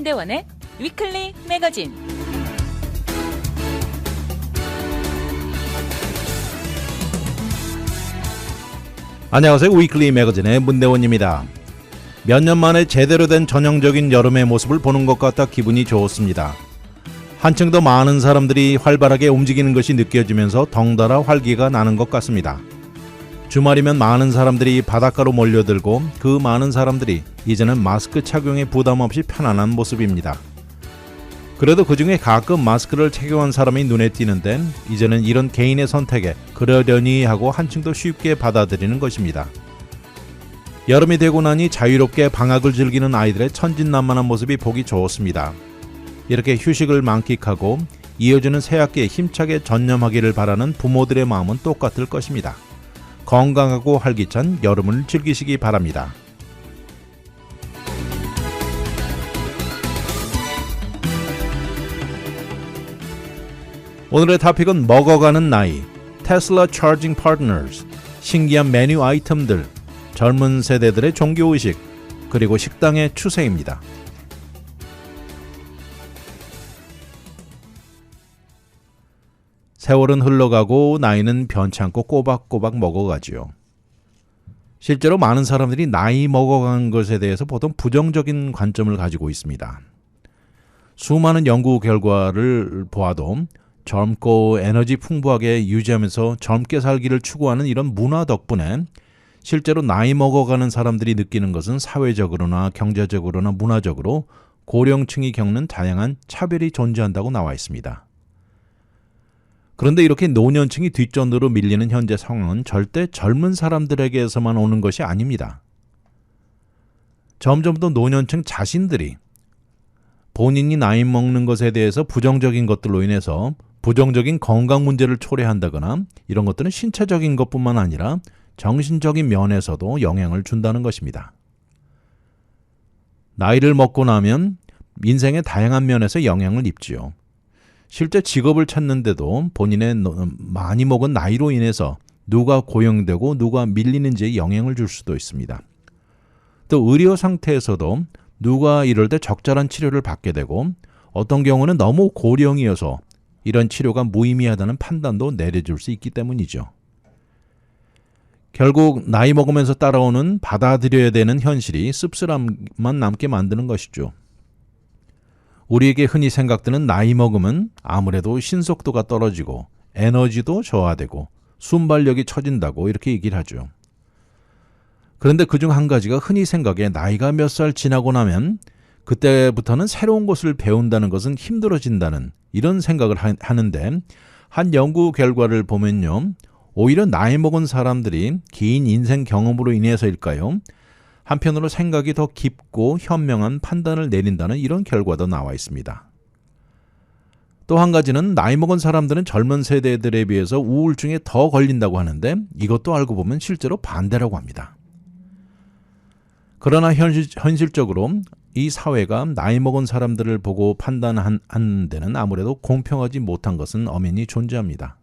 문대원의 위클리 매거진. 안녕하세요. 위클리 매거진의 문대원입니다. 몇 년 만에 제대로 된 전형적인 여름의 모습을 보는 것 같아 기분이 좋습니다. 한층 더 많은 사람들이 활발하게 움직이는 것이 느껴지면서 덩달아 활기가 나는 것 같습니다. 주말이면 많은 사람들이 바닷가로 몰려들고 그 많은 사람들이 이제는 마스크 착용에 부담 없이 편안한 모습입니다. 그래도 그중에 가끔 마스크를 착용한 사람이 눈에 띄는데 이제는 이런 개인의 선택에 그러려니 하고 한층 더 쉽게 받아들이는 것입니다. 여름이 되고 나니 자유롭게 방학을 즐기는 아이들의 천진난만한 모습이 보기 좋습니다. 이렇게 휴식을 만끽하고 이어지는 새학기에 힘차게 전념하기를 바라는 부모들의 마음은 똑같을 것입니다. 건강하고 활기찬 여름을 즐기시기 바랍니다. 오늘의 토픽은 먹어가는 나이, 테슬라 차징 파트너스, 신기한 메뉴 아이템들, 젊은 세대들의 종교의식, 그리고 식당의 추세입니다. 세월은 흘러가고 나이는 변치 않고 꼬박꼬박 먹어가지요. 실제로 많은 사람들이 나이 먹어가는 것에 대해서 보통 부정적인 관점을 가지고 있습니다. 수많은 연구 결과를 보아도 젊고 에너지 풍부하게 유지하면서 젊게 살기를 추구하는 이런 문화 덕분에 실제로 나이 먹어가는 사람들이 느끼는 것은 사회적으로나 경제적으로나 문화적으로 고령층이 겪는 다양한 차별이 존재한다고 나와 있습니다. 그런데 이렇게 노년층이 뒷전으로 밀리는 현재 상황은 절대 젊은 사람들에게서만 오는 것이 아닙니다. 점점 더 노년층 자신들이 본인이 나이 먹는 것에 대해서 부정적인 것들로 인해서 부정적인 건강 문제를 초래한다거나 이런 것들은 신체적인 것뿐만 아니라 정신적인 면에서도 영향을 준다는 것입니다. 나이를 먹고 나면 인생의 다양한 면에서 영향을 입지요. 실제 직업을 찾는데도 본인의 많이 먹은 나이로 인해서 누가 고용되고 누가 밀리는지에 영향을 줄 수도 있습니다. 또 의료 상태에서도 누가 이럴 때 적절한 치료를 받게 되고 어떤 경우는 너무 고령이어서 이런 치료가 무의미하다는 판단도 내려줄 수 있기 때문이죠. 결국 나이 먹으면서 따라오는 받아들여야 되는 현실이 씁쓸함만 남게 만드는 것이죠. 우리에게 흔히 생각드는 나이 먹으면 아무래도 신속도가 떨어지고 에너지도 저하되고 순발력이 처진다고 이렇게 얘기를 하죠. 그런데 그중 한 가지가 흔히 생각에 나이가 몇 살 지나고 나면 그때부터는 새로운 것을 배운다는 것은 힘들어진다는 이런 생각을 하는데 한 연구 결과를 보면요. 오히려 나이 먹은 사람들이 긴 인생 경험으로 인해서일까요? 한편으로 생각이 더 깊고 현명한 판단을 내린다는 이런 결과도 나와 있습니다. 또 한 가지는 나이 먹은 사람들은 젊은 세대들에 비해서 우울증에 더 걸린다고 하는데 이것도 알고 보면 실제로 반대라고 합니다. 그러나 현실적으로 이 사회가 나이 먹은 사람들을 보고 판단하는 데는 아무래도 공평하지 못한 것은 엄연히 존재합니다.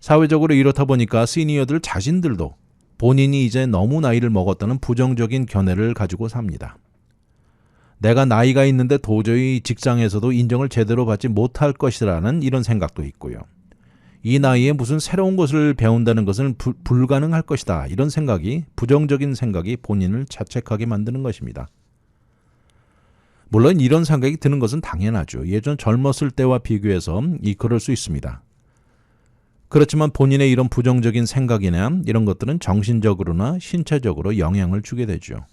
사회적으로 이렇다 보니까 시니어들 자신들도 본인이 이제 너무 나이를 먹었다는 부정적인 견해를 가지고 삽니다. 내가 나이가 있는데 도저히 직장에서도 인정을 제대로 받지 못할 것이라는 이런 생각도 있고요. 이 나이에 무슨 새로운 것을 배운다는 것은 불가능할 것이다. 이런 생각이, 부정적인 생각이 본인을 자책하게 만드는 것입니다. 물론 이런 생각이 드는 것은 당연하죠. 예전 젊었을 때와 비교해서 그럴 수 있습니다. 그렇지만 본인의 이런 부정적인 생각이나 이런 것들은 정신적으로나 신체적으로 영향을 주게 되죠.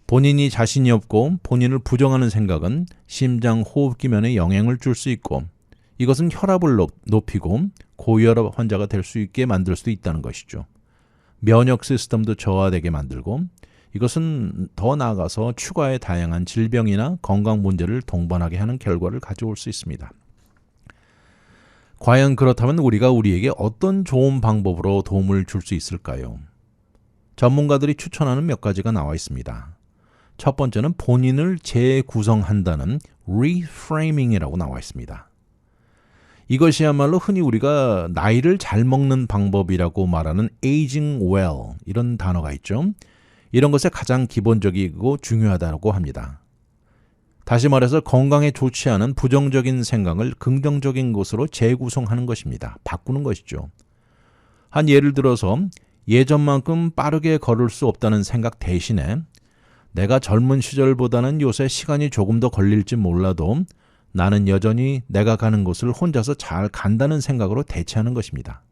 본인이 자신이 없고 본인을 부정하는 생각은 심장 호흡기면에 영향을 줄 수 있고 이것은 혈압을 높이고 고혈압 환자가 될 수 있게 만들 수도 있다는 것이죠. 면역 시스템도 저하되게 만들고 이것은 더 나아가서 추가의 다양한 질병이나 건강 문제를 동반하게 하는 결과를 가져올 수 있습니다. 과연 그렇다면 우리가 우리에게 어떤 좋은 방법으로 도움을 줄 수 있을까요? 전문가들이 추천하는 몇 가지가 나와 있습니다. 첫 번째는 본인을 재구성한다는 reframing이라고 나와 있습니다. 이것이야말로 흔히 우리가 나이를 잘 먹는 방법이라고 말하는 aging well 이런 단어가 있죠. 이런 것에 가장 기본적이고 중요하다고 합니다. 다시 말해서 건강에 좋지 않은 부정적인 생각을 긍정적인 것으로 재구성하는 것입니다. 바꾸는 것이죠. 한 예를 들어서 예전만큼 빠르게 걸을 수 없다는 생각 대신에 내가 젊은 시절보다는 요새 시간이 조금 더 걸릴지 몰라도 나는 여전히 내가 가는 곳을 혼자서 잘 간다는 생각으로 대체하는 것입니다.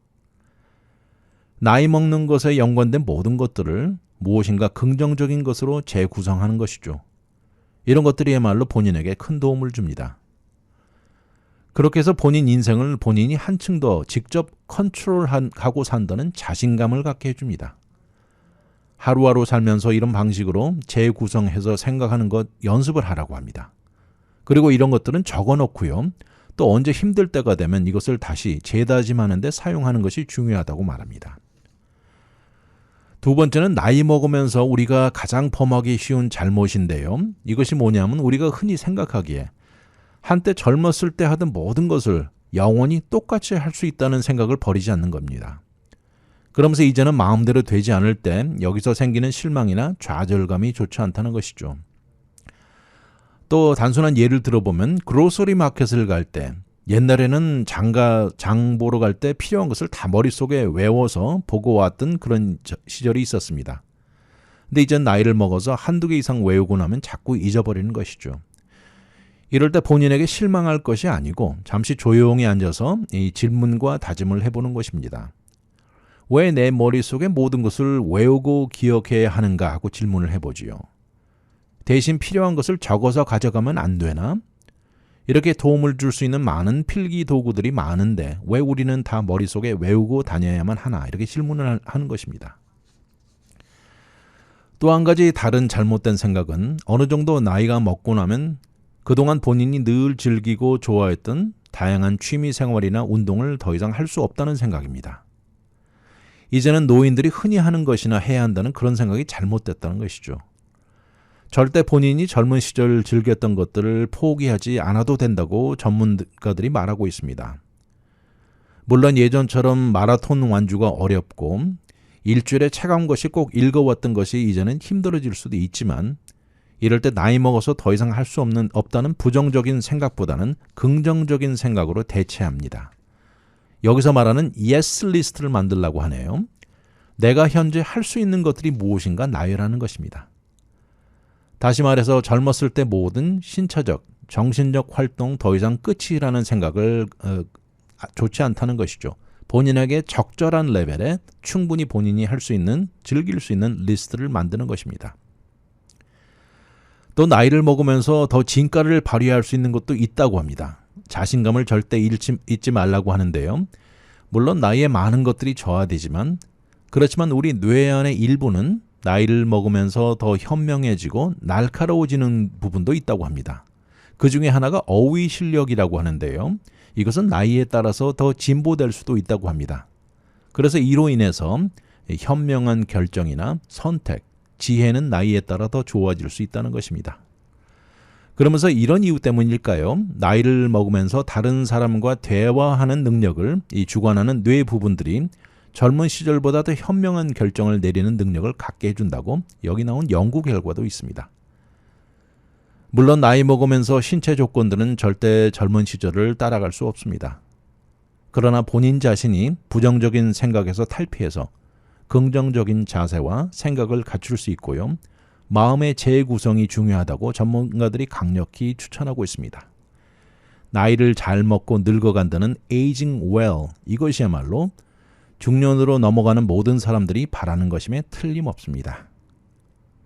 나이 먹는 것에 연관된 모든 것들을 무엇인가 긍정적인 것으로 재구성하는 것이죠. 이런 것들이야말로 본인에게 큰 도움을 줍니다. 그렇게 해서 본인 인생을 본인이 한층 더 직접 컨트롤하고 산다는 자신감을 갖게 해줍니다. 하루하루 살면서 이런 방식으로 재구성해서 생각하는 것 연습을 하라고 합니다. 그리고 이런 것들은 적어놓고요. 또 언제 힘들 때가 되면 이것을 다시 재다짐하는 데 사용하는 것이 중요하다고 말합니다. 두 번째는 나이 먹으면서 우리가 가장 범하기 쉬운 잘못인데요. 이것이 뭐냐면 우리가 흔히 생각하기에 한때 젊었을 때 하던 모든 것을 영원히 똑같이 할 수 있다는 생각을 버리지 않는 겁니다. 그러면서 이제는 마음대로 되지 않을 때 여기서 생기는 실망이나 좌절감이 좋지 않다는 것이죠. 또 단순한 예를 들어보면 그로서리 마켓을 갈 때 옛날에는 장 보러 갈 때 필요한 것을 다 머릿속에 외워서 보고 왔던 그런 시절이 있었습니다. 근데 이젠 나이를 먹어서 한두 개 이상 외우고 나면 자꾸 잊어버리는 것이죠. 이럴 때 본인에게 실망할 것이 아니고 잠시 조용히 앉아서 이 질문과 다짐을 해보는 것입니다. 왜 내 머릿속에 모든 것을 외우고 기억해야 하는가 하고 질문을 해보지요. 대신 필요한 것을 적어서 가져가면 안 되나? 이렇게 도움을 줄 수 있는 많은 필기 도구들이 많은데 왜 우리는 다 머릿속에 외우고 다녀야만 하나? 이렇게 질문을 하는 것입니다. 또 한 가지 다른 잘못된 생각은 어느 정도 나이가 먹고 나면 그동안 본인이 늘 즐기고 좋아했던 다양한 취미 생활이나 운동을 더 이상 할 수 없다는 생각입니다. 이제는 노인들이 흔히 하는 것이나 해야 한다는 그런 생각이 잘못됐다는 것이죠. 절대 본인이 젊은 시절 즐겼던 것들을 포기하지 않아도 된다고 전문가들이 말하고 있습니다. 물론 예전처럼 마라톤 완주가 어렵고 일주일에 책 한 권씩 꼭 읽어왔던 것이 이제는 힘들어질 수도 있지만 이럴 때 나이 먹어서 더 이상 할 수 없다는 부정적인 생각보다는 긍정적인 생각으로 대체합니다. 여기서 말하는 yes 리스트를 만들라고 하네요. 내가 현재 할 수 있는 것들이 무엇인가 나열하는 것입니다. 다시 말해서 젊었을 때 모든 신체적, 정신적 활동 더 이상 끝이라는 생각을 좋지 않다는 것이죠. 본인에게 적절한 레벨에 충분히 본인이 할 수 있는, 즐길 수 있는 리스트를 만드는 것입니다. 또 나이를 먹으면서 더 진가를 발휘할 수 있는 것도 있다고 합니다. 자신감을 절대 잊지 말라고 하는데요. 물론 나이에 많은 것들이 저하되지만 그렇지만 우리 뇌 안의 일부는 나이를 먹으면서 더 현명해지고 날카로워지는 부분도 있다고 합니다. 그 중에 하나가 어휘 실력이라고 하는데요. 이것은 나이에 따라서 더 진보될 수도 있다고 합니다. 그래서 이로 인해서 현명한 결정이나 선택, 지혜는 나이에 따라 더 좋아질 수 있다는 것입니다. 그러면서 이런 이유 때문일까요? 나이를 먹으면서 다른 사람과 대화하는 능력을 주관하는 뇌 부분들이 젊은 시절보다 더 현명한 결정을 내리는 능력을 갖게 해준다고 여기 나온 연구 결과도 있습니다. 물론 나이 먹으면서 신체 조건들은 절대 젊은 시절을 따라갈 수 없습니다. 그러나 본인 자신이 부정적인 생각에서 탈피해서 긍정적인 자세와 생각을 갖출 수 있고요. 마음의 재구성이 중요하다고 전문가들이 강력히 추천하고 있습니다. 나이를 잘 먹고 늙어간다는 aging well, 이것이야말로 중년으로 넘어가는 모든 사람들이 바라는 것임에 틀림없습니다.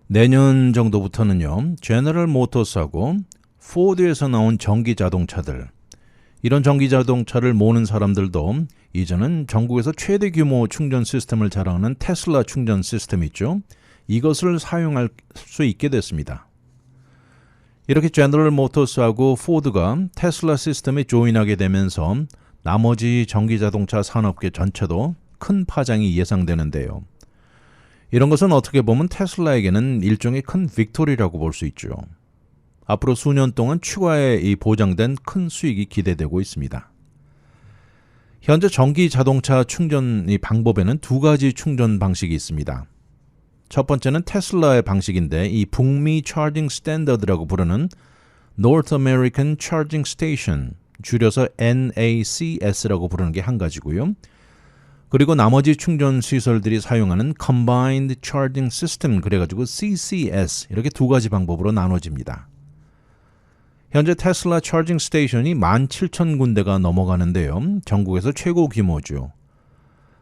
내년 정도부터는요. 제너럴 모터스하고 포드에서 나온 전기 자동차들, 이런 전기 자동차를 모는 사람들도 이제는 전국에서 최대 규모 충전 시스템을 자랑하는 테슬라 충전 시스템 있죠. 이것을 사용할 수 있게 됐습니다. 이렇게 제너럴 모터스하고 포드가 테슬라 시스템에 조인하게 되면서 나머지 전기자동차 산업계 전체도 큰 파장이 예상되는데요. 이런 것은 어떻게 보면 테슬라에게는 일종의 큰 빅토리라고 볼 수 있죠. 앞으로 수년 동안 추가에 보장된 큰 수익이 기대되고 있습니다. 현재 전기자동차 충전 방법에는 두 가지 충전 방식이 있습니다. 첫 번째는 테슬라의 방식인데 이 북미 차징 스탠더드라고 부르는 North American Charging Station, 줄여서 NACS라고 부르는 게 한 가지고요. 그리고 나머지 충전 시설들이 사용하는 Combined Charging System, 그래가지고 CCS, 이렇게 두 가지 방법으로 나눠집니다. 현재 테슬라 차징 스테이션이 17,000군데가 넘어가는데요. 전국에서 최고 규모죠.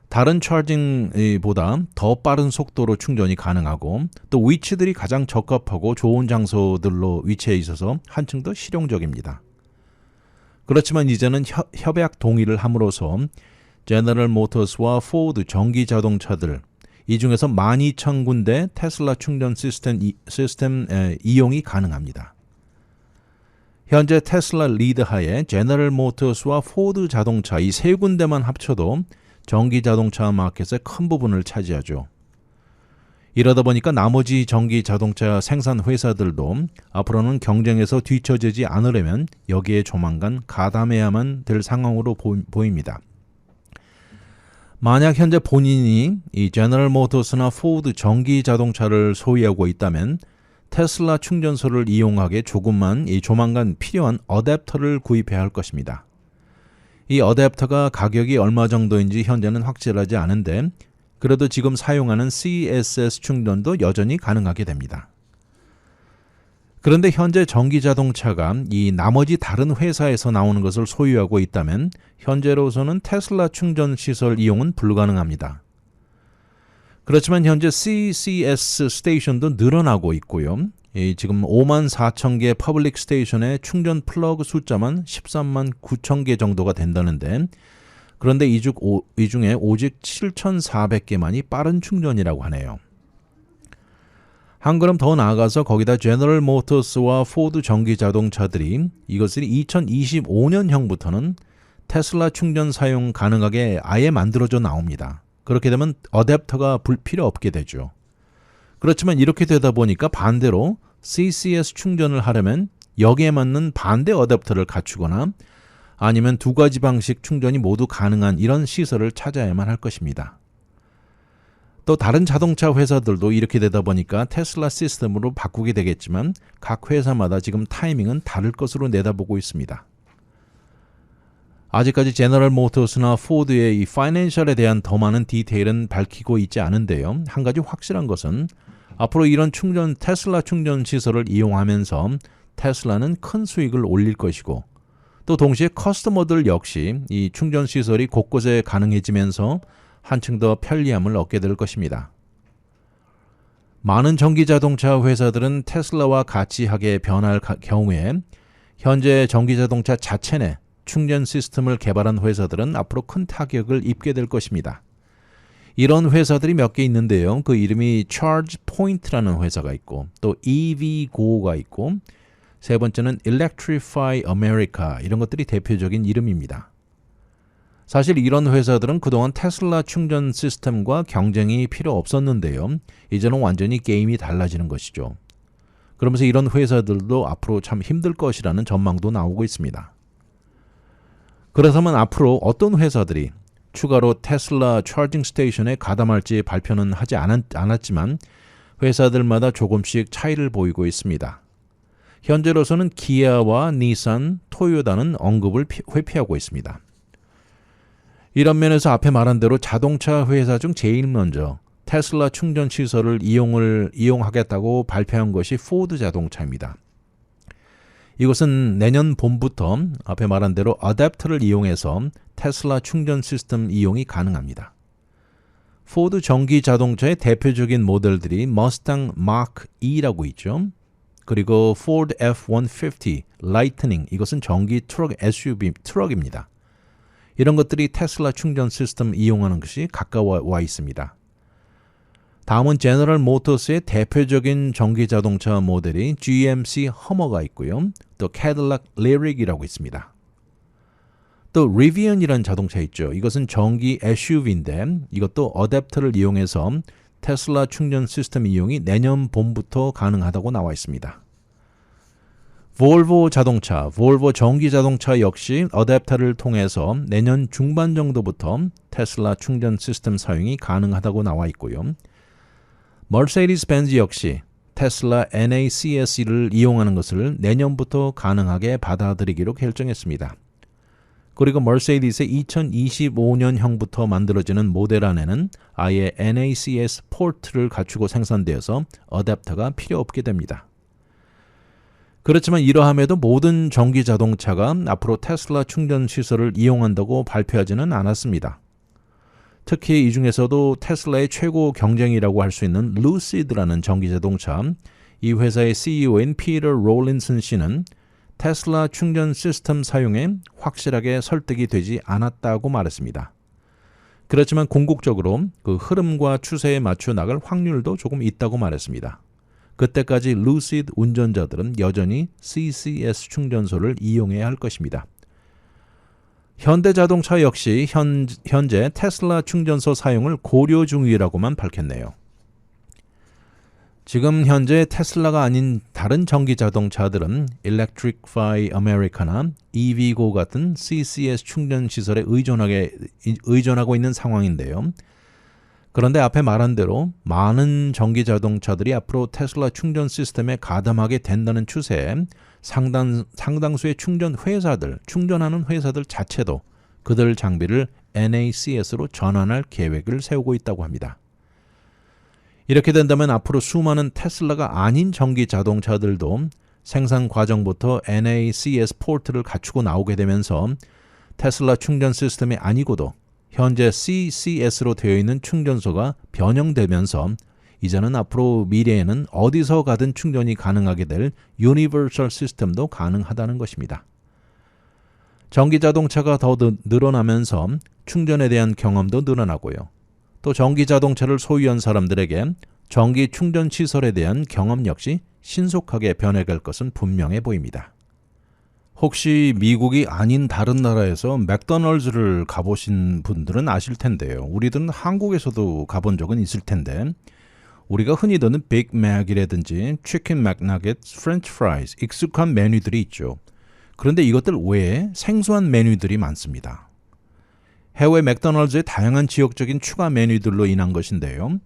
다른 차징보다 더 빠른 속도로 충전이 가능하고 또 위치들이 가장 적합하고 좋은 장소들로 위치해 있어서 한층 더 실용적입니다. 그렇지만 이제는 협약 동의를 함으로써 제너럴 모터스와 포드 전기 자동차들 이 중에서 12,000군데 테슬라 충전 시스템 이용이 가능합니다. 현재 테슬라 리드하에 제너럴 모터스와 포드 자동차 이 세 군데만 합쳐도 전기 자동차 마켓의 큰 부분을 차지하죠. 이러다 보니까 나머지 전기 자동차 생산 회사들도 앞으로는 경쟁에서 뒤처지지 않으려면 여기에 조만간 가담해야만 될 상황으로 보입니다. 만약 현재 본인이 이 제너럴 모터스나 포드 전기 자동차를 소유하고 있다면 테슬라 충전소를 이용하기에 조만간 필요한 어댑터를 구입해야 할 것입니다. 이 어댑터가 가격이 얼마 정도인지 현재는 확실하지 않은데 그래도 지금 사용하는 CSS 충전도 여전히 가능하게 됩니다. 그런데 현재 전기 자동차가 이 나머지 다른 회사에서 나오는 것을 소유하고 있다면 현재로서는 테슬라 충전 시설 이용은 불가능합니다. 그렇지만 현재 CCS 스테이션도 늘어나고 있고요. 지금 54,000개 퍼블릭 스테이션의 충전 플러그 숫자만 13만 9천 개 정도가 된다는데 그런데 이 중에 오직 7,400개만이 빠른 충전이라고 하네요. 한 걸음 더 나아가서 거기다 제너럴 모터스와 포드 전기 자동차들이 이것을 2025년형부터는 테슬라 충전 사용 가능하게 아예 만들어져 나옵니다. 그렇게 되면 어댑터가 필요 없게 되죠. 그렇지만 이렇게 되다 보니까 반대로 CCS 충전을 하려면 여기에 맞는 반대 어댑터를 갖추거나 아니면 두 가지 방식 충전이 모두 가능한 이런 시설을 찾아야만 할 것입니다. 또 다른 자동차 회사들도 이렇게 되다 보니까 테슬라 시스템으로 바꾸게 되겠지만 각 회사마다 지금 타이밍은 다를 것으로 내다보고 있습니다. 아직까지 제너럴 모터스나 포드의 이 파이낸셜에 대한 더 많은 디테일은 밝히고 있지 않은데요. 한 가지 확실한 것은 앞으로 이런 테슬라 충전 시설을 이용하면서 테슬라는 큰 수익을 올릴 것이고 또 동시에 커스터머들 역시 이 충전 시설이 곳곳에 가능해지면서 한층 더 편리함을 얻게 될 것입니다. 많은 전기 자동차 회사들은 테슬라와 같이 하게 변할 경우에 현재 전기 자동차 자체 내 충전 시스템을 개발한 회사들은 앞으로 큰 타격을 입게 될 것입니다. 이런 회사들이 몇 개 있는데요. 그 이름이 ChargePoint라는 회사가 있고 또 EVgo가 있고 세 번째는 Electrify America, 이런 것들이 대표적인 이름입니다. 사실 이런 회사들은 그동안 테슬라 충전 시스템과 경쟁이 필요 없었는데요. 이제는 완전히 게임이 달라지는 것이죠. 그러면서 이런 회사들도 앞으로 참 힘들 것이라는 전망도 나오고 있습니다. 그렇다면 앞으로 어떤 회사들이 추가로 테슬라 차징 스테이션에 가담할지 발표는 하지 않았지만 회사들마다 조금씩 차이를 보이고 있습니다. 현재로서는 기아와 니산, 토요타는 언급을 회피하고 있습니다. 이런 면에서 앞에 말한 대로 자동차 회사 중 제일 먼저 테슬라 충전 시설을 이용하겠다고 발표한 것이 포드 자동차입니다. 이것은 내년 봄부터 앞에 말한 대로 어댑터를 이용해서 테슬라 충전 시스템 이용이 가능합니다. 포드 전기 자동차의 대표적인 모델들이 머스탕 마크 E라고 있죠. 그리고 Ford F-150 라이트닝, 이것은 전기 트럭 SUV 트럭입니다. 이런 것들이 테슬라 충전 시스템 이용하는 것이 가까워 있습니다. 다음은 제너럴 모터스의 대표적인 전기 자동차 모델이 GMC 허머가 있고요. 또 캐딜락 리릭이라고 있습니다. 또 리비언이라는 자동차 있죠. 이것은 전기 SUV인데 이것도 어댑터를 이용해서 테슬라 충전 시스템 이용이 내년 봄부터 가능하다고 나와 있습니다. 볼보 자동차, 볼보 전기 자동차 역시 어댑터를 통해서 내년 중반 정도부터 테슬라 충전 시스템 사용이 가능하다고 나와 있고요. 머세디스 벤츠 역시 테슬라 NACS를 이용하는 것을 내년부터 가능하게 받아들이기로 결정했습니다. 그리고 머세디스의 2025년형부터 만들어지는 모델 안에는 아예 NACS 포트를 갖추고 생산되어서 어댑터가 필요 없게 됩니다. 그렇지만 이러함에도 모든 전기 자동차가 앞으로 테슬라 충전 시설을 이용한다고 발표하지는 않았습니다. 특히 이 중에서도 테슬라의 최고 경쟁이라고 할 수 있는 루시드라는 전기 자동차, 이 회사의 CEO인 피터 롤린슨 씨는 테슬라 충전 시스템 사용에 확실하게 설득이 되지 않았다고 말했습니다. 그렇지만 궁극적으로 그 흐름과 추세에 맞춰 나갈 확률도 조금 있다고 말했습니다. 그때까지 루시드 운전자들은 여전히 CCS 충전소를 이용해야 할 것입니다. 현대자동차 역시 현재 테슬라 충전소 사용을 고려 중이라고만 밝혔네요. 지금 현재 테슬라가 아닌 다른 전기 자동차들은 Electrify America나 EVgo 같은 CCS 충전 시설에 의존하고 있는 상황인데요. 그런데 앞에 말한 대로 많은 전기 자동차들이 앞으로 테슬라 충전 시스템에 가담하게 된다는 추세에 상당수의 충전하는 회사들 자체도 그들 장비를 NACS로 전환할 계획을 세우고 있다고 합니다. 이렇게 된다면 앞으로 수많은 테슬라가 아닌 전기 자동차들도 생산 과정부터 NACS 포트를 갖추고 나오게 되면서 테슬라 충전 시스템이 아니고도 현재 CCS로 되어 있는 충전소가 변형되면서 이제는 앞으로 미래에는 어디서 가든 충전이 가능하게 될 유니버설 시스템도 가능하다는 것입니다. 전기 자동차가 더 늘어나면서 충전에 대한 경험도 늘어나고요. 또 전기 자동차를 소유한 사람들에게 전기 충전 시설에 대한 경험 역시 신속하게 변해갈 것은 분명해 보입니다. 혹시 미국이 아닌 다른 나라에서 맥도날드를 가보신 분들은 아실 텐데요. 우리들은 한국에서도 가본 적은 있을 텐데 우리가 흔히 듣는 빅맥이라든지 치킨 맥나겟, 프렌치 프라이즈 익숙한 메뉴들이 있죠. 그런데 이것들 외에 생소한 메뉴들이 많습니다. 해외 맥도날드의 다양한 지역적인 추가 메뉴들로 인한 것인데요.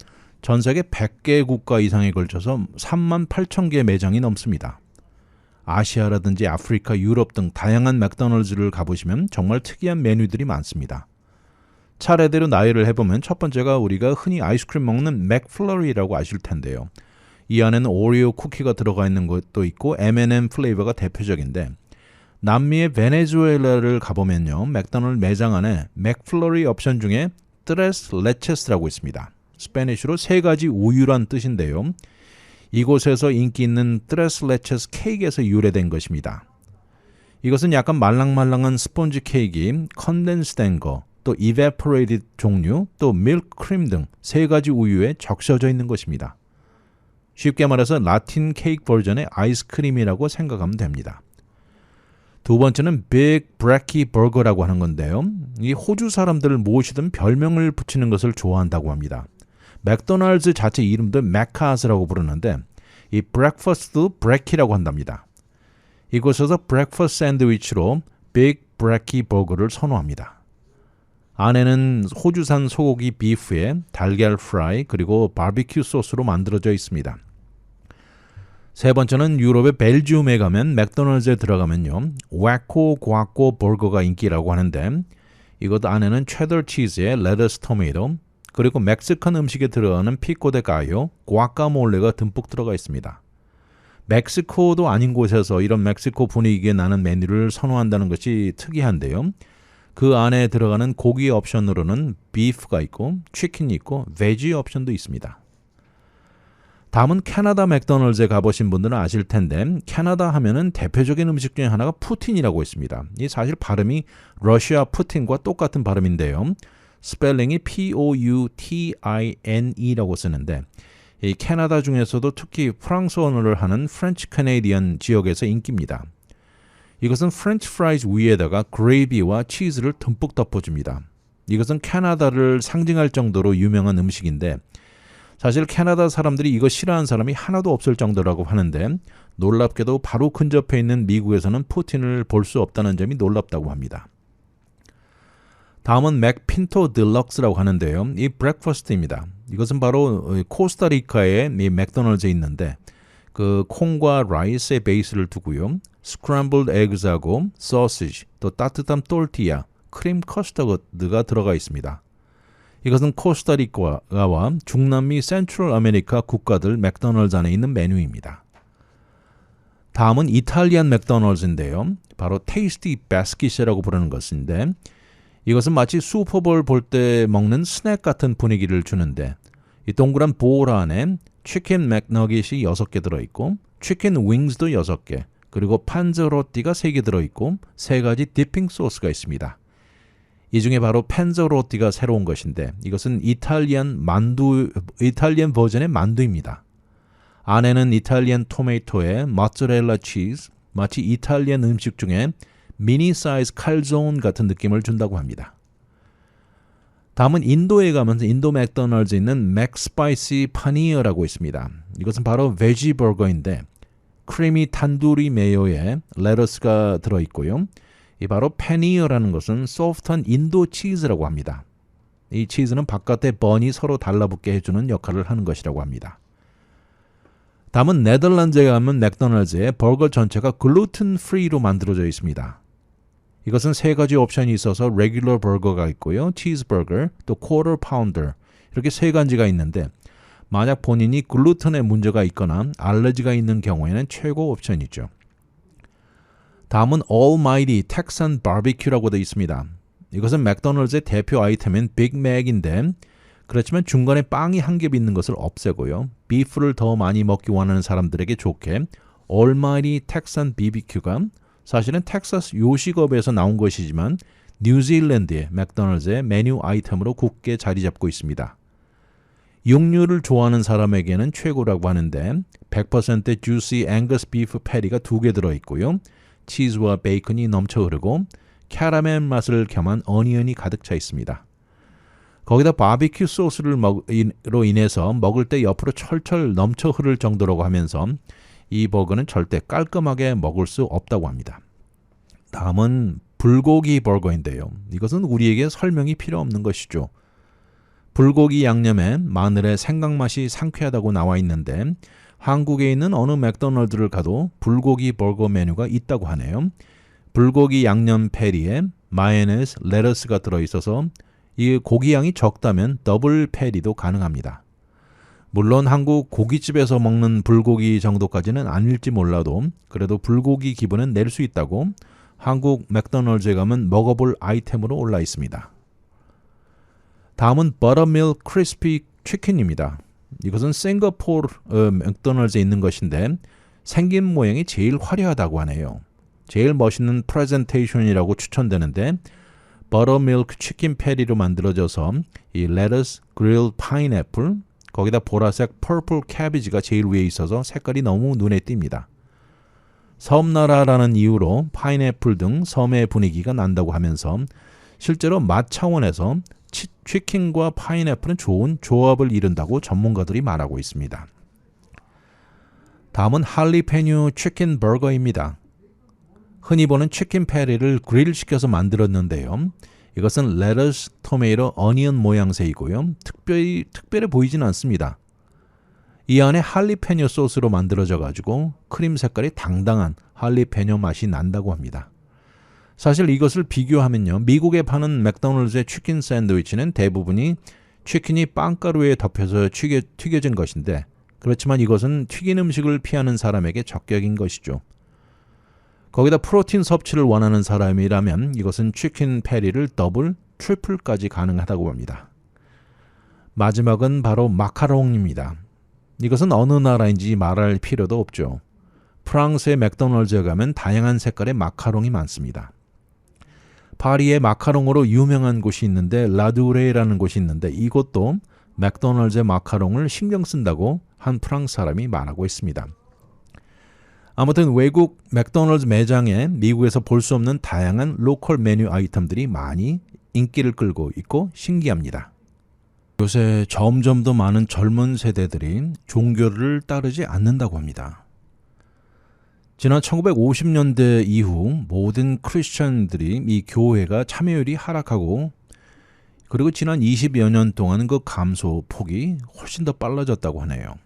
전 세계 100개 국가 이상에 걸쳐서 3만 8천 개 매장이 넘습니다. 아시아라든지 아프리카, 유럽 등 다양한 맥도날드를 가보시면 정말 특이한 메뉴들이 많습니다. 차례대로 나열을 해보면 첫 번째가 우리가 흔히 아이스크림 먹는 맥플러리라고 아실 텐데요. 이 안에는 오리오 쿠키가 들어가 있는 것도 있고 M&M 플레이버가 대표적인데 남미의 베네수엘라를 가보면요. 맥도날드 매장 안에 맥플러리 옵션 중에 트레스 레체스라고 있습니다. 스페니쉬로 세 가지 우유란 뜻인데요. 이곳에서 인기 있는 트레스 레체스 케이크에서 유래된 것입니다. 이것은 약간 말랑말랑한 스폰지 케이크이 컨덴스된 거, 또 이베포레이티드 종류, 또 밀크 크림 등 세 가지 우유에 적셔져 있는 것입니다. 쉽게 말해서 라틴 케이크 버전의 아이스크림이라고 생각하면 됩니다. 두 번째는 빅 브레키 버거라고 하는 건데요. 이 호주 사람들을 무엇이든 별명을 붙이는 것을 좋아한다고 합니다. 맥도날드 자체 이름도 맥카스라고 부르는데 이 브렉퍼스트도 브레키라고 한답니다. 이곳에서 브렉퍼스트 샌드위치로 빅 브레키 버거를 선호합니다. 안에는 호주산 소고기 비프에 달걀 프라이 그리고 바비큐 소스로 만들어져 있습니다. 세 번째는 유럽의 벨지움에 가면 맥도날드에 들어가면요. 와코 과코 버거가 인기라고 하는데 이것 안에는 체더 치즈에 레터스 토마토 그리고 멕시칸 음식에 들어가는 피코 데 가요, 과카몰레가 듬뿍 들어가 있습니다. 멕시코도 아닌 곳에서 이런 멕시코 분위기에 나는 메뉴를 선호한다는 것이 특이한데요. 그 안에 들어가는 고기 옵션으로는 비프가 있고 치킨이 있고 베지 옵션도 있습니다. 다음은 캐나다 맥도날드에 가보신 분들은 아실 텐데 캐나다 하면은 대표적인 음식 중에 하나가 푸틴이라고 있습니다. 이 사실 발음이 러시아 푸틴과 똑같은 발음인데요. 스펠링이 P-O-U-T-I-N-E라고 쓰는데 이 캐나다 중에서도 특히 프랑스어를 하는 프렌치 캐네디언 지역에서 인기입니다. 이것은 프렌치 프라이즈 위에다가 그레이비와 치즈를 듬뿍 덮어줍니다. 이것은 캐나다를 상징할 정도로 유명한 음식인데 사실 캐나다 사람들이 이거 싫어하는 사람이 하나도 없을 정도라고 하는데 놀랍게도 바로 근접해 있는 미국에서는 푸틴을 볼 수 없다는 점이 놀랍다고 합니다. 다음은 맥핀토 딜럭스라고 하는데요. 이 브렉퍼스트입니다. 이것은 바로 코스타리카의 이 맥도널드에 있는데 그 콩과 라이스의 베이스를 두고요. 스크램블드 에그하고 소시지, 또 따뜻한 또르티아, 크림 커스터드가 들어가 있습니다. 이것은 코스타리카와 중남미 센트럴 아메리카 국가들 맥도널드 안에 있는 메뉴입니다. 다음은 이탈리안 맥도널드인데요. 바로 테이스티 바스킷이라고 부르는 것인데 이것은 마치 슈퍼볼 볼 때 먹는 스낵 같은 분위기를 주는데 이 동그란 볼 안에 치킨 맥너깃이 6개 들어있고 치킨 윙스도 6개, 그리고 판저로띠가 3개 들어있고 3가지 디핑 소스가 있습니다. 이 중에 바로 판저로띠가 새로운 것인데 이것은 이탈리안 버전의 만두입니다. 안에는 이탈리안 토마토에 모짜렐라 치즈, 마치 이탈리안 음식 중에 미니 사이즈 칼존 같은 느낌을 준다고 합니다. 다음은 인도에 가면 인도 맥도널드에 있는 맥스파이시 파니어라고 있습니다. 이것은 바로 베지 버거인데 크리미 탄두리 메요에 레터스가 들어있고요. 이 바로 파니어라는 것은 소프트한 인도 치즈라고 합니다. 이 치즈는 바깥의 번이 서로 달라붙게 해주는 역할을 하는 것이라고 합니다. 다음은 네덜란드에 가면 맥도날드의 버거 전체가 글루텐 프리로 만들어져 있습니다. 이것은 3가지 옵션이 있어서 레귤러 버거가 있고요. 치즈버거, 또 쿼터 파운더, 이렇게 3가지가 있는데 만약 본인이 글루텐에 문제가 있거나 알러지가 있는 경우에는 최고 옵션이죠. 다음은 Almighty Texan Barbecue라고 되어 있습니다. 이것은 맥도널드의 대표 아이템인 빅맥인데 그렇지만 중간에 빵이 한 겹 있는 것을 없애고요. 비프를 더 많이 먹기 원하는 사람들에게 좋게 Almighty Texan BBQ가 사실은 텍사스 요식업에서 나온 것이지만 뉴질랜드의 맥도널드의 메뉴 아이템으로 굳게 자리 잡고 있습니다. 육류를 좋아하는 사람에게는 최고라고 하는데 100% 주시 앵거스 비프 패티가 2개 들어있고요. 치즈와 베이컨이 넘쳐 흐르고 캐러멜 맛을 겸한 어니언이 가득 차 있습니다. 거기다 바비큐 소스로 인해서 먹을 때 옆으로 철철 넘쳐 흐를 정도라고 하면서 이 버거는 절대 깔끔하게 먹을 수 없다고 합니다. 다음은 불고기 버거인데요. 이것은 우리에게 설명이 필요 없는 것이죠. 불고기 양념에 마늘의 생강맛이 상쾌하다고 나와 있는데 한국에 있는 어느 맥도널드를 가도 불고기 버거 메뉴가 있다고 하네요. 불고기 양념 패티에 마요네즈, 레터스가 들어있어서 이 고기 양이 적다면 더블 패티도 가능합니다. 물론 한국 고깃집에서 먹는 불고기 정도까지는 아닐지 몰라도 그래도 불고기 기분은 낼 수 있다고 한국 맥도널드에 가면 먹어볼 아이템으로 올라 있습니다. 다음은 버터밀크 크리스피 치킨입니다. 이것은 싱가포르 맥도널드에 있는 것인데 생긴 모양이 제일 화려하다고 하네요. 제일 멋있는 프레젠테이션이라고 추천되는데 버터밀크 치킨 패티로 만들어져서 이 레터스, 그릴 파인애플, 거기다 보라색 퍼플 캐비지가 제일 위에 있어서 색깔이 너무 눈에 띕니다. 섬나라라는 이유로 파인애플 등 섬의 분위기가 난다고 하면서 실제로 맛 차원에서 치킨과 파인애플은 좋은 조합을 이룬다고 전문가들이 말하고 있습니다. 다음은 할리페뉴 치킨 버거입니다. 흔히 보는 치킨 패티를 그릴시켜서 만들었는데요. 이것은 레터스, 토마토, 어니언 모양새이고요. 특별해 보이진 않습니다. 이 안에 할리페뇨 소스로 만들어져 가지고 크림 색깔이 당당한 할리페뇨 맛이 난다고 합니다. 사실 이것을 비교하면요. 미국에 파는 맥도날드의 치킨 샌드위치는 대부분이 치킨이 빵가루에 덮여서 튀겨진 것인데 그렇지만 이것은 튀긴 음식을 피하는 사람에게 적격인 것이죠. 거기다 프로틴 섭취를 원하는 사람이라면 이것은 치킨 패티를 더블, 트리플까지 가능하다고 합니다. 마지막은 바로 마카롱입니다. 이것은 어느 나라인지 말할 필요도 없죠. 프랑스의 맥도널드에 가면 다양한 색깔의 마카롱이 많습니다. 파리에 마카롱으로 유명한 곳이 있는데 라두레라는 곳이 있는데 이곳도 맥도널드의 마카롱을 신경 쓴다고 한 프랑스 사람이 말하고 있습니다. 아무튼 외국 맥도널드 매장에 미국에서 볼 수 없는 다양한 로컬 메뉴 아이템들이 많이 인기를 끌고 있고 신기합니다. 요새 점점 더 많은 젊은 세대들이 종교를 따르지 않는다고 합니다. 지난 1950년대 이후 모든 크리스천들이 이 교회가 참여율이 하락하고 그리고 지난 20여 년 동안 그 감소 폭이 훨씬 더 빨라졌다고 하네요.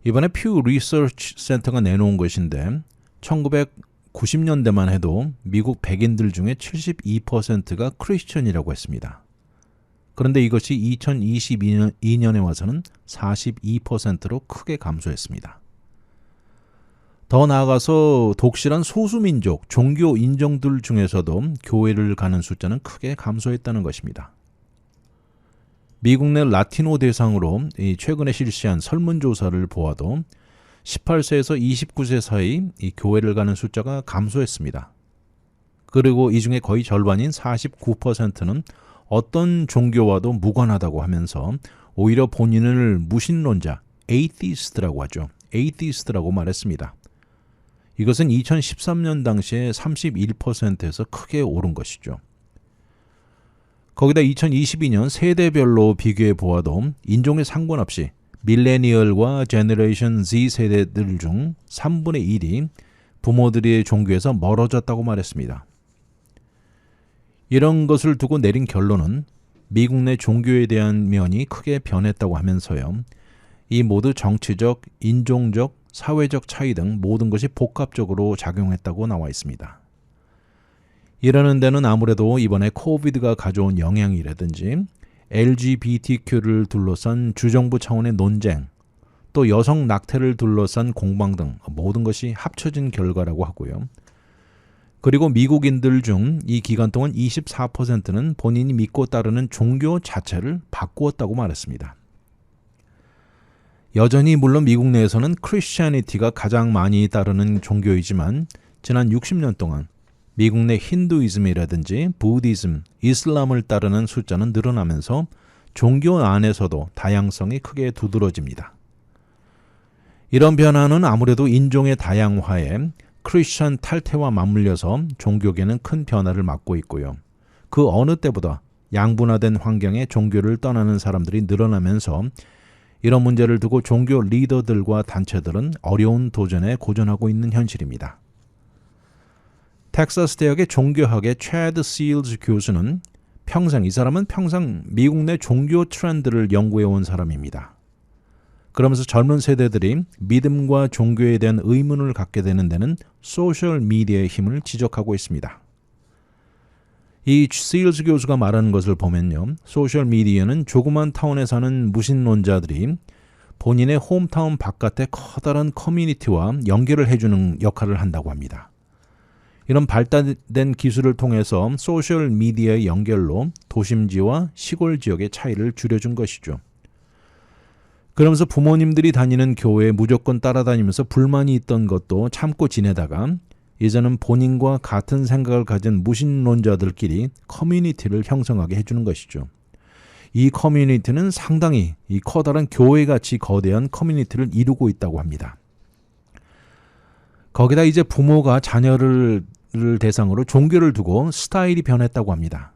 이번에 퓨 리서치 센터가 내놓은 것인데 1990년대만 해도 미국 백인들 중에 72%가 크리스천이라고 했습니다. 그런데 이것이 2022년에 와서는 42%로 크게 감소했습니다. 더 나아가서 독실한 소수민족, 종교 인종들 중에서도 교회를 가는 숫자는 크게 감소했다는 것입니다. 미국 내 라티노 대상으로 최근에 실시한 설문조사를 보아도 18세에서 29세 사이 이 교회를 가는 숫자가 감소했습니다. 그리고 이 중에 거의 절반인 49%는 어떤 종교와도 무관하다고 하면서 오히려 본인을 무신론자, 에이티스트라고 하죠. 에이티스트라고 말했습니다. 이것은 2013년 당시에 31%에서 크게 오른 것이죠. 거기다 2022년 세대별로 비교해 보아도 인종에 상관없이 밀레니얼과 제너레이션 Z 세대들 중 3분의 1이 부모들의 종교에서 멀어졌다고 말했습니다. 이런 것을 두고 내린 결론은 미국 내 종교에 대한 면이 크게 변했다고 하면서요. 이 모두 정치적, 인종적, 사회적 차이 등 모든 것이 복합적으로 작용했다고 나와 있습니다. 이러는 데는 아무래도 이번에 코비드가 가져온 영향이라든지 LGBTQ를 둘러싼 주정부 차원의 논쟁, 또 여성 낙태를 둘러싼 공방 등 모든 것이 합쳐진 결과라고 하고요. 그리고 미국인들 중 이 기간 동안 24%는 본인이 믿고 따르는 종교 자체를 바꾸었다고 말했습니다. 여전히 물론 미국 내에서는 크리스천리티가 가장 많이 따르는 종교이지만 지난 60년 동안 미국 내 힌두이즘이라든지 부디즘, 이슬람을 따르는 숫자는 늘어나면서 종교 안에서도 다양성이 크게 두드러집니다. 이런 변화는 아무래도 인종의 다양화에 크리스천 탈퇴와 맞물려서 종교계는 큰 변화를 맞고 있고요. 그 어느 때보다 양분화된 환경에 종교를 떠나는 사람들이 늘어나면서 이런 문제를 두고 종교 리더들과 단체들은 어려운 도전에 고전하고 있는 현실입니다. 텍사스 대학의 종교학의 채드 실즈 교수는 이 사람은 평생 미국 내 종교 트렌드를 연구해온 사람입니다. 그러면서 젊은 세대들이 믿음과 종교에 대한 의문을 갖게 되는 데는 소셜미디어의 힘을 지적하고 있습니다. 이 실즈 교수가 말하는 것을 보면요. 소셜미디어는 조그만 타운에 사는 무신론자들이 본인의 홈타운 바깥의 커다란 커뮤니티와 연결을 해주는 역할을 한다고 합니다. 이런 발달된 기술을 통해서 소셜미디어의 연결로 도심지와 시골 지역의 차이를 줄여준 것이죠. 그러면서 부모님들이 다니는 교회에 무조건 따라다니면서 불만이 있던 것도 참고 지내다가 이제는 본인과 같은 생각을 가진 무신론자들끼리 커뮤니티를 형성하게 해주는 것이죠. 이 커뮤니티는 상당히 이 커다란 교회같이 거대한 커뮤니티를 이루고 있다고 합니다. 거기다 이제 부모가 자녀를 대상으로 종교를 두고 스타일이 변했다고 합니다.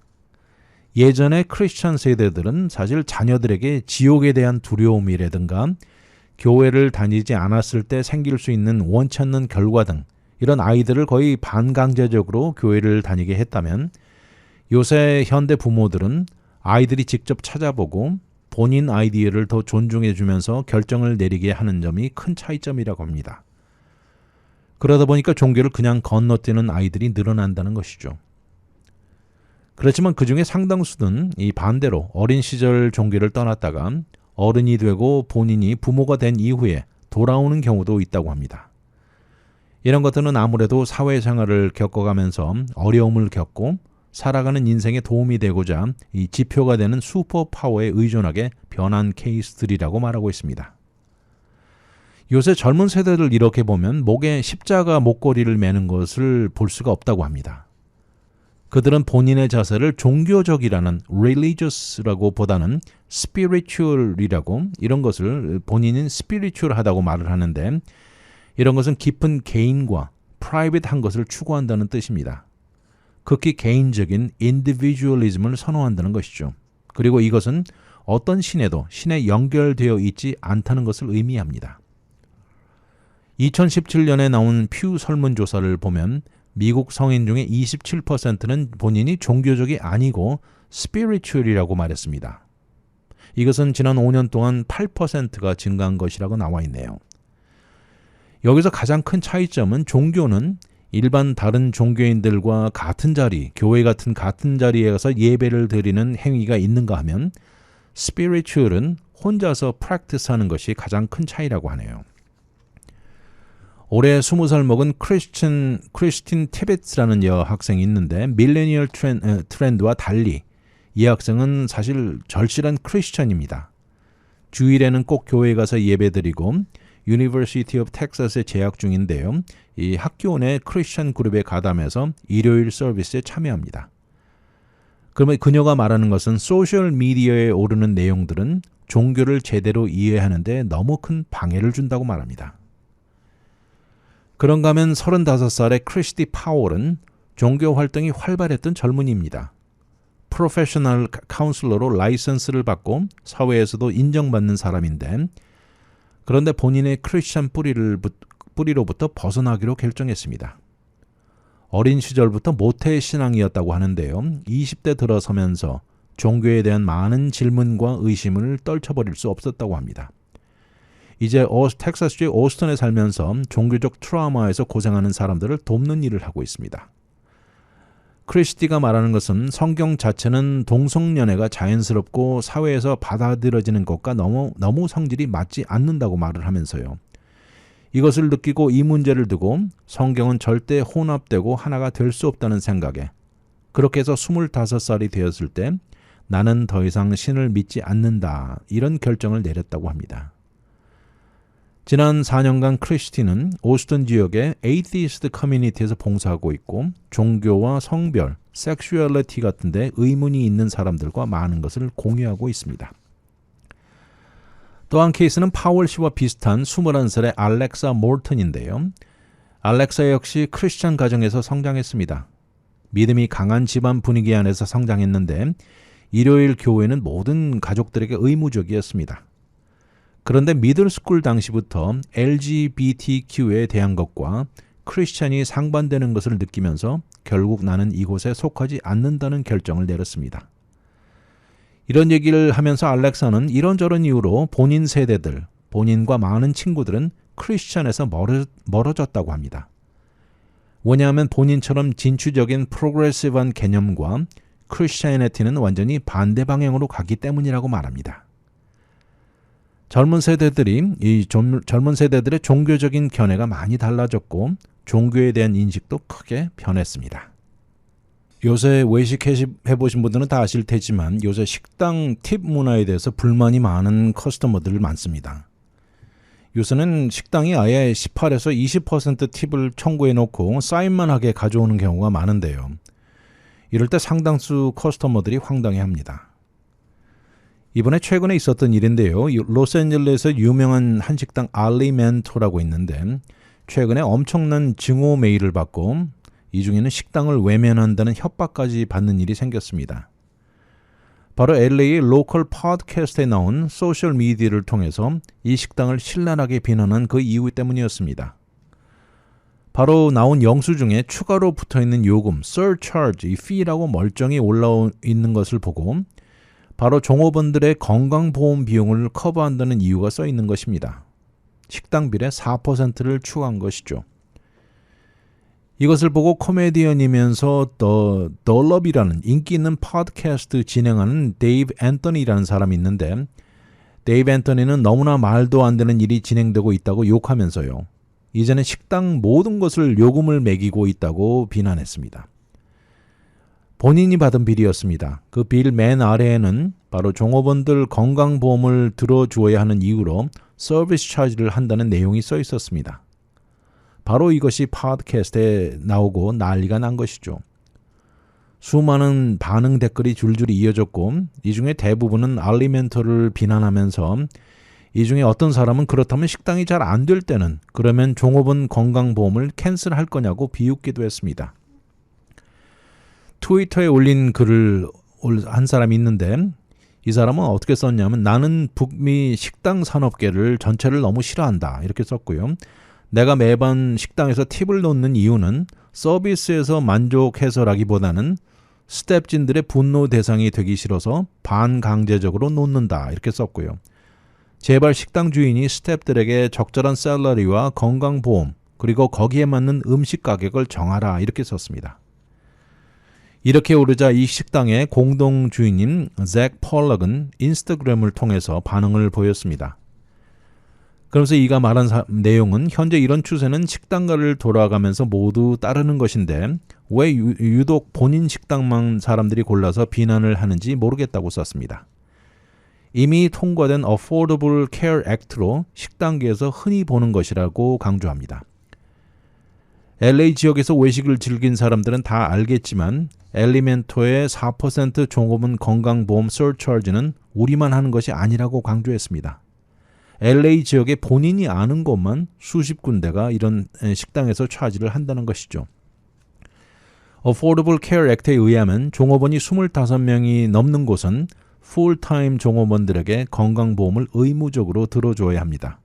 예전에 크리스천 세대들은 사실 자녀들에게 지옥에 대한 두려움이라든가 교회를 다니지 않았을 때 생길 수 있는 원치 않는 결과 등 이런 아이들을 거의 반강제적으로 교회를 다니게 했다면 요새 현대 부모들은 아이들이 직접 찾아보고 본인 아이디어를 더 존중해 주면서 결정을 내리게 하는 점이 큰 차이점이라고 합니다. 그러다 보니까 종교를 그냥 건너뛰는 아이들이 늘어난다는 것이죠. 그렇지만 그중에 상당수는 이 반대로 어린 시절 종교를 떠났다가 어른이 되고 본인이 부모가 된 이후에 돌아오는 경우도 있다고 합니다. 이런 것들은 아무래도 사회생활을 겪어가면서 어려움을 겪고 살아가는 인생에 도움이 되고자 이 지표가 되는 슈퍼파워에 의존하게 변한 케이스들이라고 말하고 있습니다. 요새 젊은 세대를 이렇게 보면 목에 십자가 목걸이를 매는 것을 볼 수가 없다고 합니다. 그들은 본인의 자세를 종교적이라는 religious라고 보다는 spiritual이라고 이런 것을 본인은 spiritual하다고 말을 하는데 이런 것은 깊은 개인과 private한 것을 추구한다는 뜻입니다. 극히 개인적인 individualism을 선호한다는 것이죠. 그리고 이것은 어떤 신에도 신에 연결되어 있지 않다는 것을 의미합니다. 2017년에 나온 퓨 설문조사를 보면 미국 성인 중에 27%는 본인이 종교적이 아니고 spiritual이라고 말했습니다. 이것은 지난 5년 동안 8%가 증가한 것이라고 나와 있네요. 여기서 가장 큰 차이점은 종교는 일반 다른 종교인들과 같은 자리, 교회 같은 같은 자리에 가서 예배를 드리는 행위가 있는가 하면 spiritual은 혼자서 practice하는 것이 가장 큰 차이라고 하네요. 올해 20살 먹은 크리스틴 티베츠라는 여학생이 있는데 밀레니얼 트렌드와 달리 이 학생은 사실 절실한 크리스천입니다. 주일에는 꼭 교회에 가서 예배드리고 유니버시티 오브 텍사스에 재학 중인데요. 이 학교 내 크리스천 그룹에 가담해서 일요일 서비스에 참여합니다. 그러면 그녀가 말하는 것은 소셜 미디어에 오르는 내용들은 종교를 제대로 이해하는데 너무 큰 방해를 준다고 말합니다. 그런가 하면 35살의 크리스티 파월은 종교 활동이 활발했던 젊은이입니다. 프로페셔널 카운슬러로 라이선스를 받고 사회에서도 인정받는 사람인데 그런데 본인의 크리스천 뿌리로부터 벗어나기로 결정했습니다. 어린 시절부터 모태 신앙이었다고 하는데요. 20대 들어서면서 종교에 대한 많은 질문과 의심을 떨쳐버릴 수 없었다고 합니다. 이제 텍사스주의 오스턴에 살면서 종교적 트라우마에서 고생하는 사람들을 돕는 일을 하고 있습니다. 크리스티가 말하는 것은 성경 자체는 동성연애가 자연스럽고 사회에서 받아들여지는 것과 너무 성질이 맞지 않는다고 말을 하면서요. 이것을 느끼고 이 문제를 두고 성경은 절대 혼합되고 하나가 될 수 없다는 생각에 그렇게 해서 25살이 되었을 때 나는 더 이상 신을 믿지 않는다 이런 결정을 내렸다고 합니다. 지난 4년간 크리스티는 오스턴 지역의 에이티스트 커뮤니티에서 봉사하고 있고 종교와 성별, 섹슈얼리티 같은 데 의문이 있는 사람들과 많은 것을 공유하고 있습니다. 또 한 케이스는 파월 씨와 비슷한 21살의 알렉사 몰턴인데요. 알렉사 역시 크리스천 가정에서 성장했습니다. 믿음이 강한 집안 분위기 안에서 성장했는데 일요일 교회는 모든 가족들에게 의무적이었습니다. 그런데 미들스쿨 당시부터 LGBTQ에 대한 것과 크리스천이 상반되는 것을 느끼면서 결국 나는 이곳에 속하지 않는다는 결정을 내렸습니다. 이런 얘기를 하면서 알렉사는 이런저런 이유로 본인 세대들, 본인과 많은 친구들은 크리스천에서 멀어졌다고 합니다. 왜냐하면 본인처럼 진취적인 프로그레시브한 개념과 크리스천애티는 완전히 반대 방향으로 가기 때문이라고 말합니다. 젊은 세대들의 종교적인 견해가 많이 달라졌고 종교에 대한 인식도 크게 변했습니다. 요새 외식 해보신 분들은 다 아실 테지만 요새 식당 팁 문화에 대해서 불만이 많은 커스터머들 많습니다. 요새는 식당이 아예 18에서 20% 팁을 청구해놓고 사인만 하게 가져오는 경우가 많은데요. 이럴 때 상당수 커스터머들이 황당해합니다. 이번에 최근에 있었던 일인데요. 로스앤젤레스에서 유명한 한식당 알리멘토라고 있는데 최근에 엄청난 증오 메일을 받고 이 중에는 식당을 외면한다는 협박까지 받는 일이 생겼습니다. 바로 LA의 로컬 팟캐스트에 나온 소셜 미디어를 통해서 이 식당을 신랄하게 비난한 그 이유 때문이었습니다. 바로 나온 영수 중에 추가로 붙어있는 요금, surcharge, 이 fee라고 멀쩡히 올라와 있는 것을 보고 바로 종업원들의 건강보험 비용을 커버한다는 이유가 써 있는 것입니다. 식당비의 4%를 추가한 것이죠. 이것을 보고 코미디언이면서 더 러비라는 인기 있는 팟캐스트 진행하는 데이브 앤서니라는 사람이 있는데 데이브 앤서니는 너무나 말도 안 되는 일이 진행되고 있다고 욕하면서요. 이제는 식당 모든 것을 요금을 매기고 있다고 비난했습니다. 본인이 받은 빌이었습니다. 그 빌 맨 아래에는 바로 종업원들 건강보험을 들어주어야 하는 이유로 서비스 차지를 한다는 내용이 써 있었습니다. 바로 이것이 팟캐스트에 나오고 난리가 난 것이죠. 수많은 반응 댓글이 줄줄이 이어졌고 이 중에 대부분은 알리멘토를 비난하면서 이 중에 어떤 사람은 그렇다면 식당이 잘 안 될 때는 그러면 종업원 건강보험을 캔슬할 거냐고 비웃기도 했습니다. 트위터에 올린 글을 한 사람이 있는데 이 사람은 어떻게 썼냐면 나는 북미 식당 산업계를 전체를 너무 싫어한다 이렇게 썼고요. 내가 매번 식당에서 팁을 놓는 이유는 서비스에서 만족해서라기보다는 스텝진들의 분노 대상이 되기 싫어서 반강제적으로 놓는다 이렇게 썼고요. 제발 식당 주인이 스텝들에게 적절한 샐러리와 건강보험 그리고 거기에 맞는 음식 가격을 정하라 이렇게 썼습니다. 이렇게 오르자 이 식당의 공동 주인인 잭 펄럭은 인스타그램을 통해서 반응을 보였습니다. 그러면서 이가 말한 내용은 현재 이런 추세는 식당가를 돌아가면서 모두 따르는 것인데 왜 유독 본인 식당만 사람들이 골라서 비난을 하는지 모르겠다고 썼습니다. 이미 통과된 Affordable Care Act로 식당계에서 흔히 보는 것이라고 강조합니다. LA 지역에서 외식을 즐긴 사람들은 다 알겠지만 엘리멘토의 4% 종업원 건강보험 서차지는 우리만 하는 것이 아니라고 강조했습니다. LA 지역에 본인이 아는 곳만 수십 군데가 이런 식당에서 차지를 한다는 것이죠. Affordable Care Act에 의하면 종업원이 25명이 넘는 곳은 풀타임 종업원들에게 건강보험을 의무적으로 들어줘야 합니다.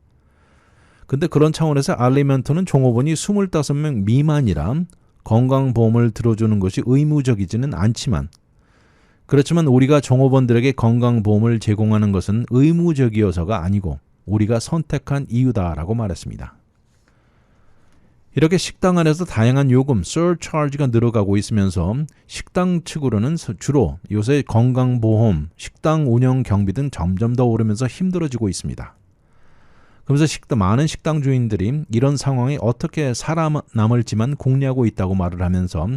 근데 그런 차원에서 알리멘토는 종업원이 25명 미만이라 건강보험을 들어주는 것이 의무적이지는 않지만 그렇지만 우리가 종업원들에게 건강보험을 제공하는 것은 의무적이어서가 아니고 우리가 선택한 이유다라고 말했습니다. 이렇게 식당 안에서 다양한 요금, surcharge가 늘어가고 있으면서 식당 측으로는 주로 요새 건강보험, 식당 운영 경비 등 점점 더 오르면서 힘들어지고 있습니다. 그러면서 많은 식당 주인들이 이런 상황에 어떻게 살아남을지만 궁리하고 있다고 말을 하면서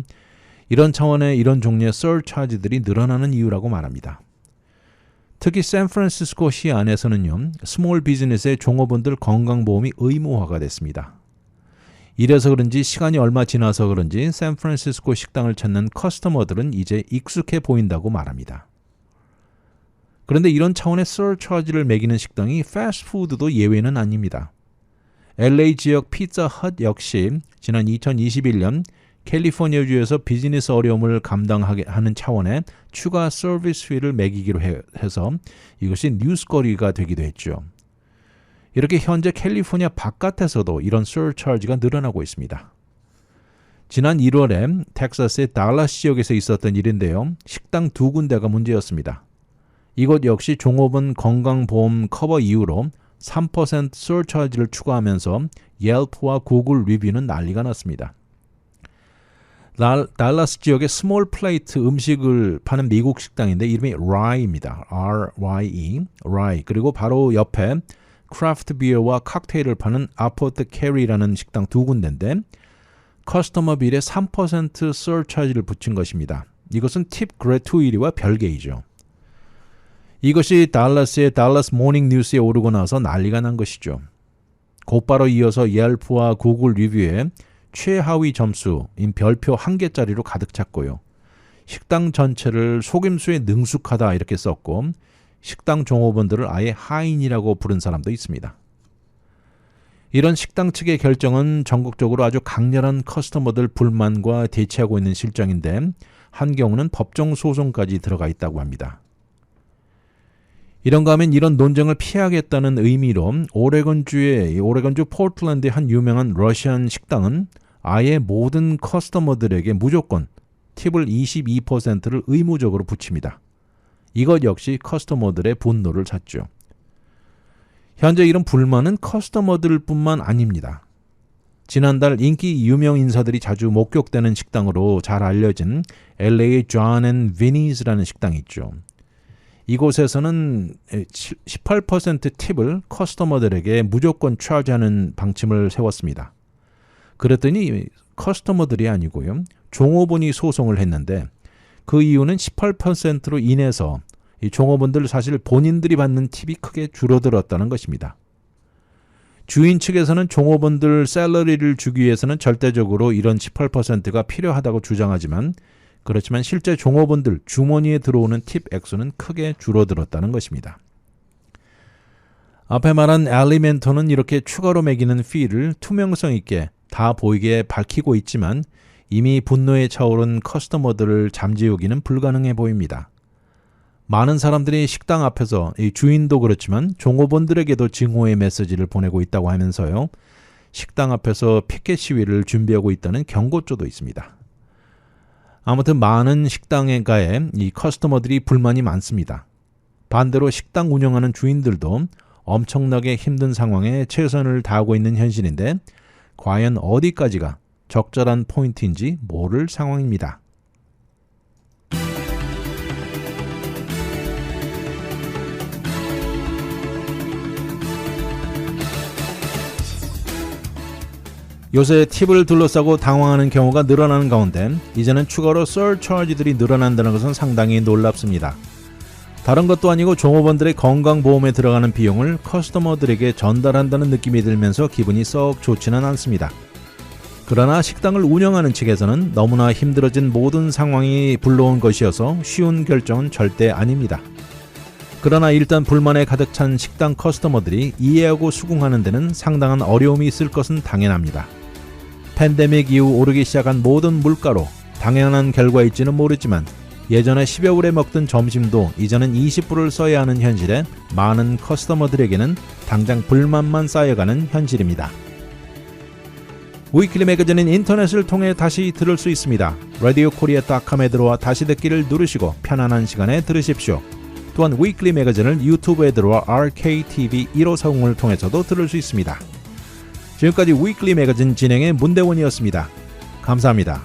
이런 차원의 이런 종류의 surcharge들이 늘어나는 이유라고 말합니다. 특히 샌프란시스코 시 안에서는요, 스몰 비즈니스의 종업원들 건강보험이 의무화가 됐습니다. 이래서 그런지 시간이 얼마 지나서 그런지 샌프란시스코 식당을 찾는 커스터머들은 이제 익숙해 보인다고 말합니다. 그런데 이런 차원의 서차지를 매기는 식당이 패스트푸드도 예외는 아닙니다. LA 지역 피자헛 역시 지난 2021년 캘리포니아주에서 비즈니스 어려움을 감당하게 하는 차원의 추가 서비스 피를 매기기로 해서 이것이 뉴스거리가 되기도 했죠. 이렇게 현재 캘리포니아 바깥에서도 이런 서차지가 늘어나고 있습니다. 지난 1월에 텍사스의 달라스 지역에서 있었던 일인데요. 식당 2군데가 문제였습니다. 이곳 역시 종업원 건강보험 커버 이후로 3% 서차지를 추가하면서 옐프와 구글 리뷰는 난리가 났습니다. 달라스 지역의 스몰 플레이트 음식을 파는 미국 식당인데 이름이 Rye입니다. R-Y-E, Rye. 그리고 바로 옆에 크래프트 비어와 칵테일을 파는 아포테케리라는 식당 2군데인데 커스터머 빌에 3% 서차지를 붙인 것입니다. 이것은 팁 그래투이티와 별개이죠. 이것이 달라스의 달라스 모닝 뉴스에 오르고 나서 난리가 난 것이죠. 곧바로 이어서 옐프와 구글 리뷰에 최하위 점수인 별표 1개짜리로 가득 찼고요. 식당 전체를 속임수에 능숙하다 이렇게 썼고 식당 종업원들을 아예 하인이라고 부른 사람도 있습니다. 이런 식당 측의 결정은 전국적으로 아주 강렬한 커스터머들 불만과 대치하고 있는 실정인데 한 경우는 법정 소송까지 들어가 있다고 합니다. 이런가 하면 이런 논쟁을 피하겠다는 의미로 오레곤주 포틀랜드의 한 유명한 러시안 식당은 아예 모든 커스터머들에게 무조건 팁을 22%를 의무적으로 붙입니다. 이것 역시 커스터머들의 분노를 샀죠. 현재 이런 불만은 커스터머들뿐만 아닙니다. 지난달 인기 유명 인사들이 자주 목격되는 식당으로 잘 알려진 LA의 John and Vinny's라는 식당이 있죠. 이곳에서는 18% 팁을 커스터머들에게 무조건 차지하는 방침을 세웠습니다. 그랬더니 커스터머들이 아니고요. 종업원이 소송을 했는데 그 이유는 18%로 인해서 이 종업원들 사실 본인들이 받는 팁이 크게 줄어들었다는 것입니다. 주인 측에서는 종업원들 샐러리를 주기 위해서는 절대적으로 이런 18%가 필요하다고 주장하지만 그렇지만 실제 종업원들 주머니에 들어오는 팁 액수는 크게 줄어들었다는 것입니다. 앞에 말한 알리멘토는 이렇게 추가로 매기는 피를 투명성 있게 다 보이게 밝히고 있지만 이미 분노에 차오른 커스터머들을 잠재우기는 불가능해 보입니다. 많은 사람들이 식당 앞에서 이 주인도 그렇지만 종업원들에게도 증오의 메시지를 보내고 있다고 하면서요. 식당 앞에서 피켓 시위를 준비하고 있다는 경고조도 있습니다. 아무튼 많은 식당가에 이 커스터머들이 불만이 많습니다. 반대로 식당 운영하는 주인들도 엄청나게 힘든 상황에 최선을 다하고 있는 현실인데 과연 어디까지가 적절한 포인트인지 모를 상황입니다. 요새 팁을 둘러싸고 당황하는 경우가 늘어나는 가운데 이제는 추가로 서차지들이 늘어난다는 것은 상당히 놀랍습니다. 다른 것도 아니고 종업원들의 건강보험에 들어가는 비용을 커스터머들에게 전달한다는 느낌이 들면서 기분이 썩 좋지는 않습니다. 그러나 식당을 운영하는 측에서는 너무나 힘들어진 모든 상황이 불러온 것이어서 쉬운 결정은 절대 아닙니다. 그러나 일단 불만에 가득 찬 식당 커스터머들이 이해하고 수긍하는 데는 상당한 어려움이 있을 것은 당연합니다. 팬데믹 이후 오르기 시작한 모든 물가로 당연한 결과일지는 모르지만 예전에 10여 불에 먹던 점심도 이제는 20불을 써야 하는 현실에 많은 커스터머들에게는 당장 불만만 쌓여가는 현실입니다. 위클리 매거진은 인터넷을 통해 다시 들을 수 있습니다. radiokorea.com에 들어와 다시 듣기를 누르시고 편안한 시간에 들으십시오. 또한 위클리 매거진을 유튜브에 들어와 RKTV 1540을 통해서도 들을 수 있습니다. 지금까지 위클리 매거진 진행의 문대원이었습니다. 감사합니다.